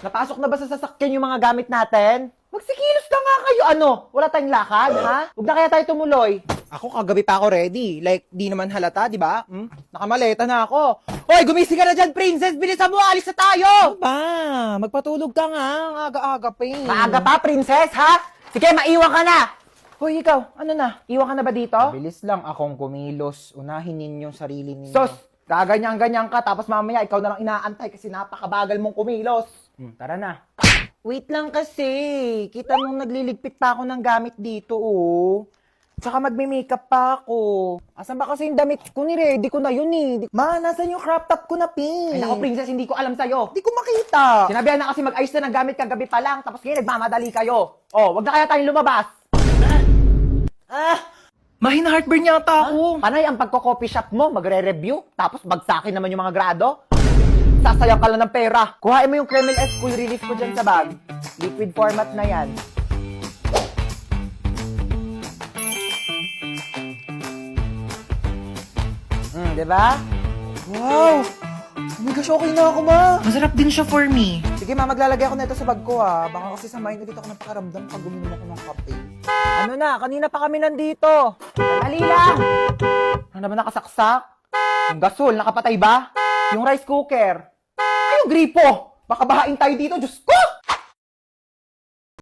Napasok na ba sa sasakyan yung mga gamit natin? Magsikilos na nga kayo, ano? Wala tayong lakad, ha? Huwag na kaya tayo tumuloy. Ako, kagabi pa ako ready. Like, di naman halata, di ba? Nakamaleta na ako. Hoy, gumising ka na dyan, princess! Bilisan mo, alis na tayo! Ano ba? Magpatulog ka nga. Ang aga-aga pa eh. Maaga pa, princess, ha? Sige, maiwan ka na! Hoy, ikaw, ano na? Iwan ka na ba dito? Bilis lang akong kumilos. Unahin ninyong sarili ninyo. Sos, kaganyan-ganyan ka, tapos mamaya ikaw na lang inaantay kasi napakabagal mong kumilos. Tara na. Wait lang kasi. Kita mong nagliligpit pa ako ng gamit dito, oh. Tsaka magme-makeup pa ako. Asan ba kasi yung damit ko? Ni-ready ko na yun, eh. Ma, nasan yung crop top ko na pink? Ay, naku, princess, hindi ko alam sa'yo. Hindi ko makita. Sinabihan na kasi mag-ayos na ng gamit kagabi pa lang, tapos ngayon nagmamadali kayo. Oh, wag na kaya tayong lumabas. Mahina heartburn yata ako. Panay ang pagko-coffee shop mo, magre-review, tapos bagsakin naman yung mga grado. Sasayang ka lang ng pera. Kuhain mo yung Kreml S Cool Relief ko dyan sa bag. Liquid format na yan. Diba? Wow! Oh my gosh, okay na ako, ma. Masarap din siya for me. Sige, ma, maglalagay ako nito sa bag ko, ha. Baka kasi samayin ulit ako ng pakaramdam pag guminom ako ng kape. Ano na, kanina pa kami nandito. Dali lang. Ano naman nakasaksak? Yung gasol, nakapatay ba? Yung rice cooker. Ay, yung gripo. Baka bahain tayo dito, Diyos ko!